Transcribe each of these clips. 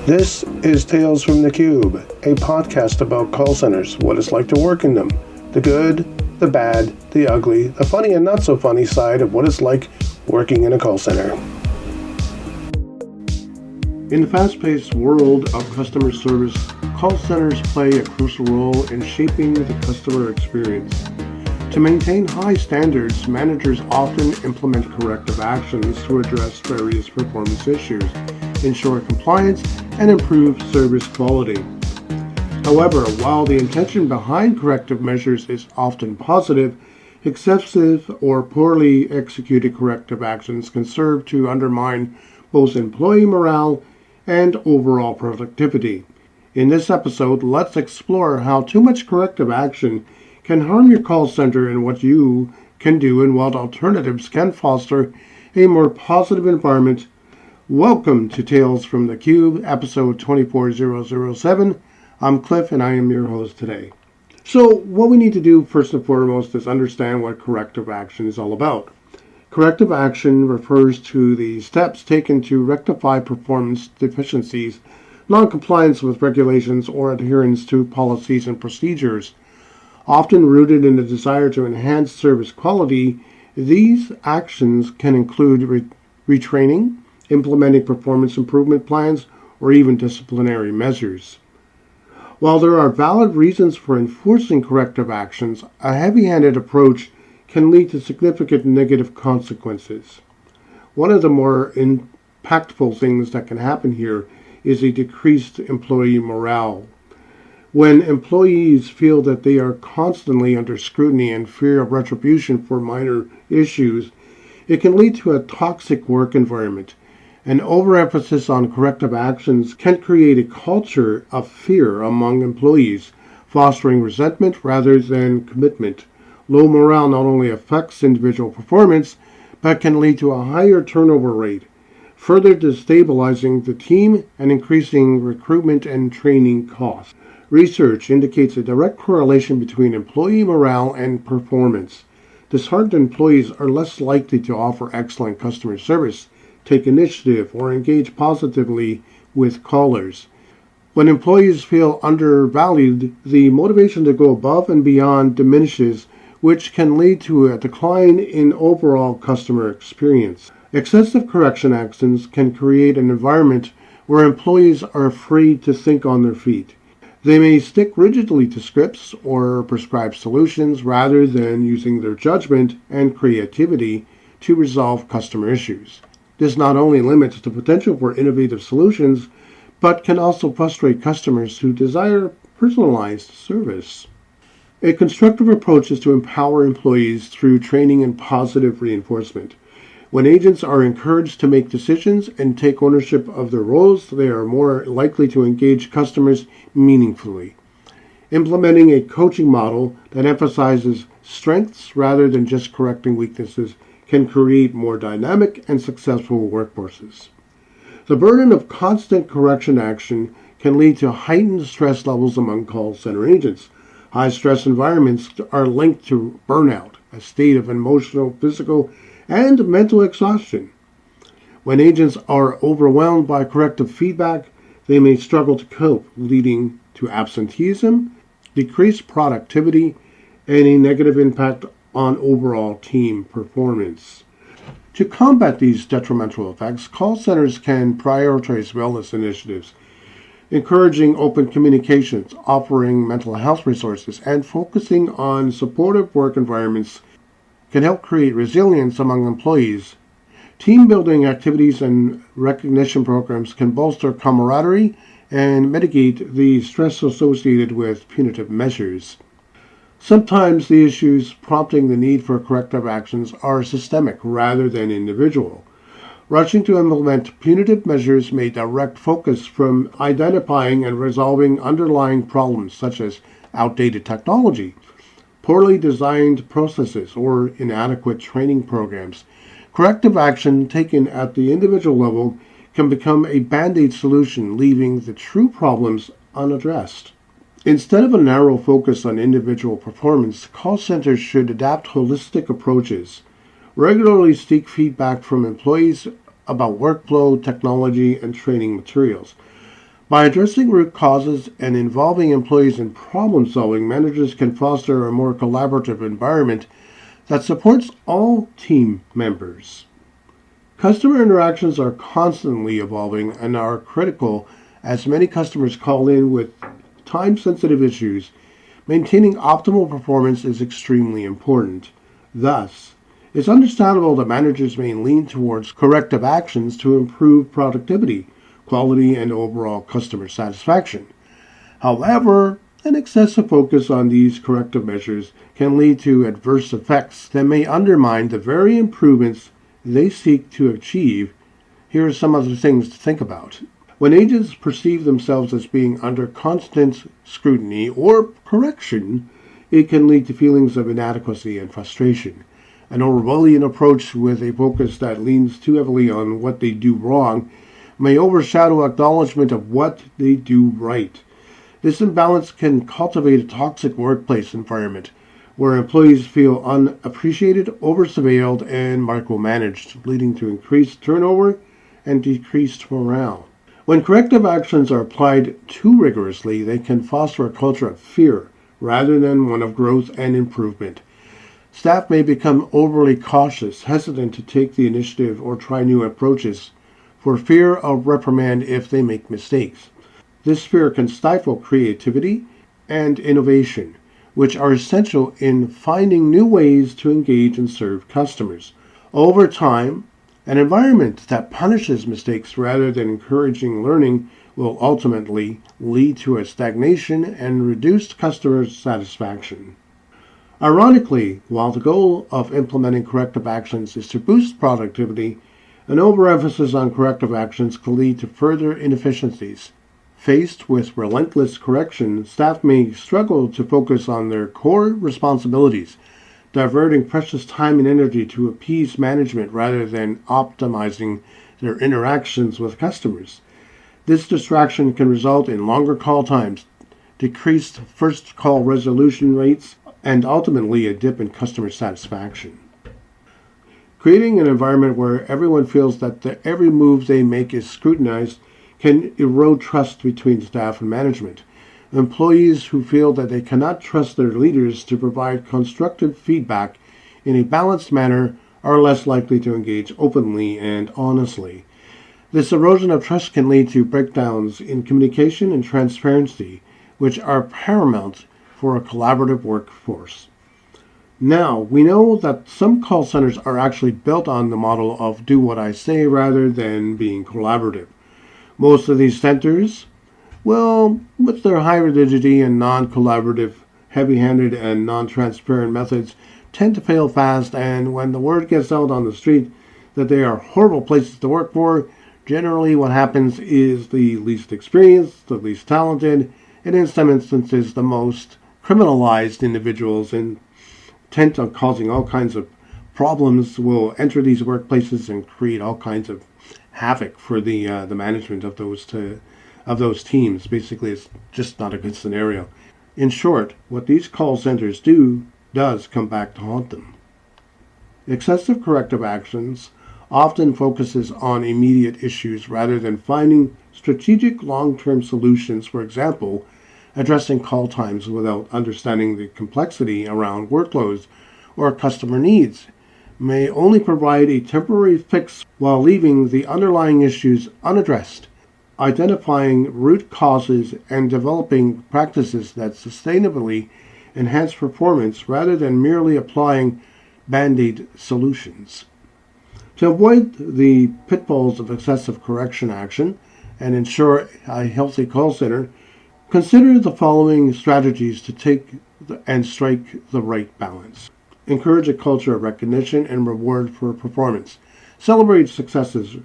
This is Tales from the Cube, a podcast about call centers, what it's like to work in them, the good, the bad, the ugly, the funny and not so funny side of what it's like working in a call center. In the fast-paced world of customer service, call centers play a crucial role in shaping the customer experience. To maintain high standards, managers often implement corrective actions to address various performance issues, ensure compliance, and improve service quality. However, while the intention behind corrective measures is often positive, excessive or poorly executed corrective actions can serve to undermine both employee morale and overall productivity. In this episode, let's explore how too much corrective action can harm your call center and what you can do and what alternatives can foster a more positive environment. Welcome to Tales from the Cube, episode 24007. I'm Cliff and I am your host today. So what we need to do first and foremost is understand what corrective action is all about. Corrective action refers to the steps taken to rectify performance deficiencies, non-compliance with regulations, or adherence to policies and procedures. Often rooted in a desire to enhance service quality, these actions can include retraining, implementing performance improvement plans, or even disciplinary measures. While there are valid reasons for enforcing corrective actions, a heavy-handed approach can lead to significant negative consequences. One of the more impactful things that can happen here is a decreased employee morale. When employees feel that they are constantly under scrutiny and fear of retribution for minor issues, it can lead to a toxic work environment. An overemphasis on corrective actions can create a culture of fear among employees, fostering resentment rather than commitment. Low morale not only affects individual performance, but can lead to a higher turnover rate, further destabilizing the team and increasing recruitment and training costs. Research indicates a direct correlation between employee morale and performance. Disheartened employees are less likely to offer excellent customer service, take initiative, or engage positively with callers. When employees feel undervalued, the motivation to go above and beyond diminishes, which can lead to a decline in overall customer experience. Excessive correction actions can create an environment where employees are afraid to think on their feet. They may stick rigidly to scripts or prescribed solutions rather than using their judgment and creativity to resolve customer issues. This not only limits the potential for innovative solutions, but can also frustrate customers who desire personalized service. A constructive approach is to empower employees through training and positive reinforcement. When agents are encouraged to make decisions and take ownership of their roles, they are more likely to engage customers meaningfully. Implementing a coaching model that emphasizes strengths rather than just correcting weaknesses can create more dynamic and successful workforces. The burden of constant correction action can lead to heightened stress levels among call center agents. High-stress environments are linked to burnout, a state of emotional, physical, and mental exhaustion. When agents are overwhelmed by corrective feedback, they may struggle to cope, leading to absenteeism, decreased productivity, and a negative impact on overall team performance. To combat these detrimental effects, call centers can prioritize wellness initiatives, encouraging open communications, offering mental health resources, and focusing on supportive work environments can help create resilience among employees. Team-building activities and recognition programs can bolster camaraderie and mitigate the stress associated with punitive measures. Sometimes the issues prompting the need for corrective actions are systemic rather than individual. Rushing to implement punitive measures may direct focus from identifying and resolving underlying problems such as outdated technology, poorly designed processes, or inadequate training programs. Corrective action taken at the individual level can become a band-aid solution, leaving the true problems unaddressed. Instead of a narrow focus on individual performance, call centers should adopt holistic approaches. Regularly seek feedback from employees about workflow, technology, and training materials. By addressing root causes and involving employees in problem solving, managers can foster a more collaborative environment that supports all team members. Customer interactions are constantly evolving and are critical as many customers call in with time-sensitive issues. Maintaining optimal performance is extremely important. Thus, it's understandable that managers may lean towards corrective actions to improve productivity, quality, and overall customer satisfaction. However, an excessive focus on these corrective measures can lead to adverse effects that may undermine the very improvements they seek to achieve. Here are some other things to think about. When agents perceive themselves as being under constant scrutiny or correction, it can lead to feelings of inadequacy and frustration. An Orwellian approach with a focus that leans too heavily on what they do wrong may overshadow acknowledgement of what they do right. This imbalance can cultivate a toxic workplace environment where employees feel unappreciated, over-surveilled, and micromanaged, leading to increased turnover and decreased morale. When corrective actions are applied too rigorously, they can foster a culture of fear rather than one of growth and improvement. Staff may become overly cautious, hesitant to take the initiative or try new approaches for fear of reprimand if they make mistakes. This fear can stifle creativity and innovation, which are essential in finding new ways to engage and serve customers. Over time, an environment that punishes mistakes rather than encouraging learning will ultimately lead to a stagnation and reduced customer satisfaction. Ironically, while the goal of implementing corrective actions is to boost productivity, an overemphasis on corrective actions can lead to further inefficiencies. Faced with relentless correction, staff may struggle to focus on their core responsibilities, diverting precious time and energy to appease management rather than optimizing their interactions with customers. This distraction can result in longer call times, decreased first call resolution rates, and ultimately a dip in customer satisfaction. Creating an environment where everyone feels that every move they make is scrutinized can erode trust between staff and management. Employees who feel that they cannot trust their leaders to provide constructive feedback in a balanced manner are less likely to engage openly and honestly. This erosion of trust can lead to breakdowns in communication and transparency, which are paramount for a collaborative workforce. Now, we know that some call centers are actually built on the model of do what I say rather than being collaborative. Most of these centers, well, with their high rigidity and non-collaborative, heavy-handed and non-transparent methods, tend to fail fast, and when the word gets out on the street that they are horrible places to work for, generally what happens is the least experienced, the least talented, and in some instances the most criminalized individuals intent on causing all kinds of problems will enter these workplaces and create all kinds of havoc for the management of those teams. Basically, it's just not a good scenario. In short, what these call centers does come back to haunt them. Excessive corrective actions often focuses on immediate issues rather than finding strategic long-term solutions. For example, addressing call times without understanding the complexity around workloads or customer needs may only provide a temporary fix while leaving the underlying issues unaddressed. Identifying root causes and developing practices that sustainably enhance performance rather than merely applying band-aid solutions. To avoid the pitfalls of excessive correction action and ensure a healthy call center, consider the following strategies to take and strike the right balance. Encourage a culture of recognition and reward for performance. Celebrate successes,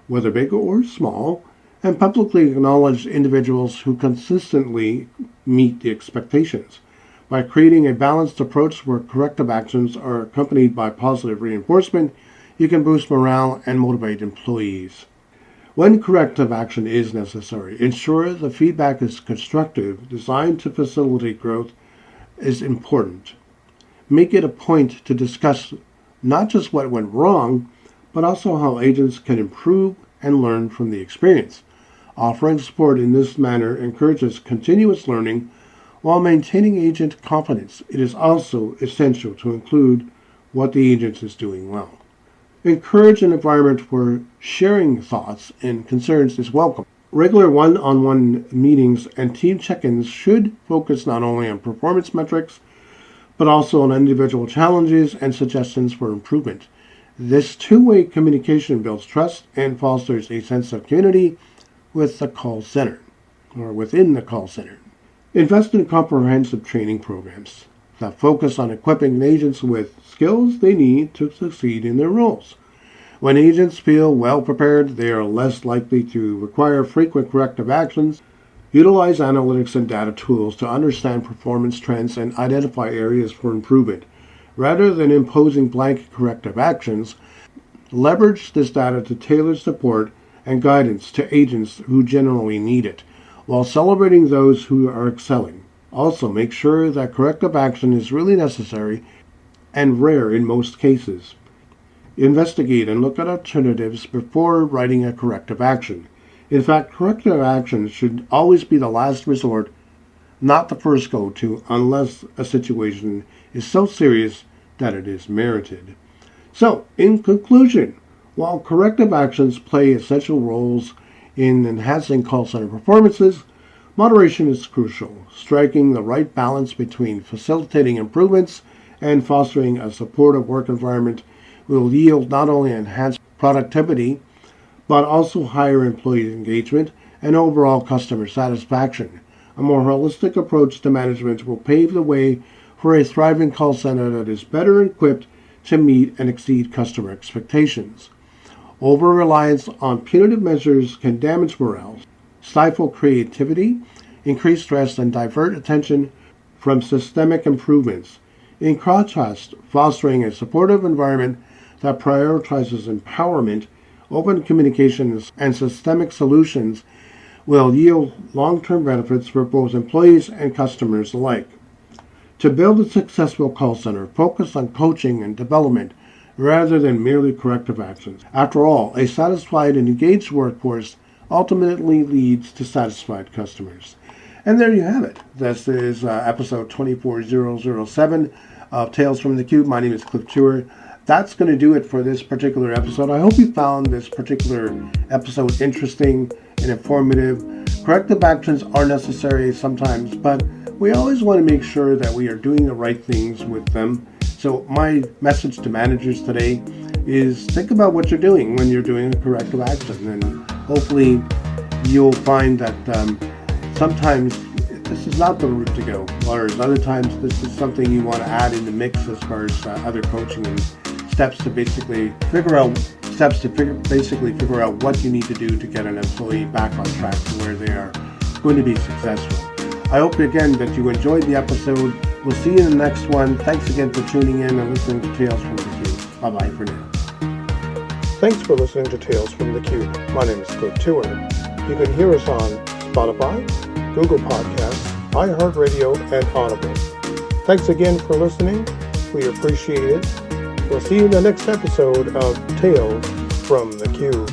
whether big or small, and publicly acknowledge individuals who consistently meet the expectations. By creating a balanced approach where corrective actions are accompanied by positive reinforcement, you can boost morale and motivate employees. When corrective action is necessary, ensure the feedback is constructive, designed to facilitate growth is important. Make it a point to discuss not just what went wrong, but also how agents can improve and learn from the experience. Offering support in this manner encourages continuous learning while maintaining agent confidence. It is also essential to include what the agent is doing well. Encourage an environment where sharing thoughts and concerns is welcome. Regular one-on-one meetings and team check-ins should focus not only on performance metrics, but also on individual challenges and suggestions for improvement. This two-way communication builds trust and fosters a sense of community with the call center, or within the call center. Invest in comprehensive training programs that focus on equipping agents with skills they need to succeed in their roles. When agents feel well prepared, they are less likely to require frequent corrective actions. Utilize analytics and data tools to understand performance trends and identify areas for improvement. Rather than imposing blanket corrective actions, leverage this data to tailor support and guidance to agents who generally need it, while celebrating those who are excelling. Also, make sure that corrective action is really necessary and rare in most cases. Investigate and look at alternatives before writing a corrective action. In fact, corrective action should always be the last resort, not the first go-to, unless a situation is so serious that it is merited. So, in conclusion, while corrective actions play essential roles in enhancing call center performances, moderation is crucial. Striking the right balance between facilitating improvements and fostering a supportive work environment will yield not only enhanced productivity, but also higher employee engagement and overall customer satisfaction. A more holistic approach to management will pave the way for a thriving call center that is better equipped to meet and exceed customer expectations. Over-reliance on punitive measures can damage morale, stifle creativity, increase stress, and divert attention from systemic improvements. In contrast, fostering a supportive environment that prioritizes empowerment, open communications, and systemic solutions will yield long-term benefits for both employees and customers alike. To build a successful call center, focus on coaching and development rather than merely corrective actions. After all, a satisfied and engaged workforce ultimately leads to satisfied customers. And there you have it. This is episode 24007 of Tales from the Cube. My name is Cliff Tour. That's going to do it for this particular episode. I hope you found this particular episode interesting and informative. Corrective actions are necessary sometimes, but we always want to make sure that we are doing the right things with them. So my message to managers today is think about what you're doing when you're doing a corrective action, and hopefully you'll find that sometimes this is not the route to go, whereas other times this is something you want to add in the mix as far as other coaching and steps to basically figure out what you need to do to get an employee back on track to where they are going to be successful. I hope again that you enjoyed the episode. We'll see you in the next one. Thanks again for tuning in and listening to Tales from the Cube. Bye-bye for now. Thanks for listening to Tales from the Cube. My name is Cliff Tour. You can hear us on Spotify, Google Podcasts, iHeartRadio, and Audible. Thanks again for listening. We appreciate it. We'll see you in the next episode of Tales from the Cube.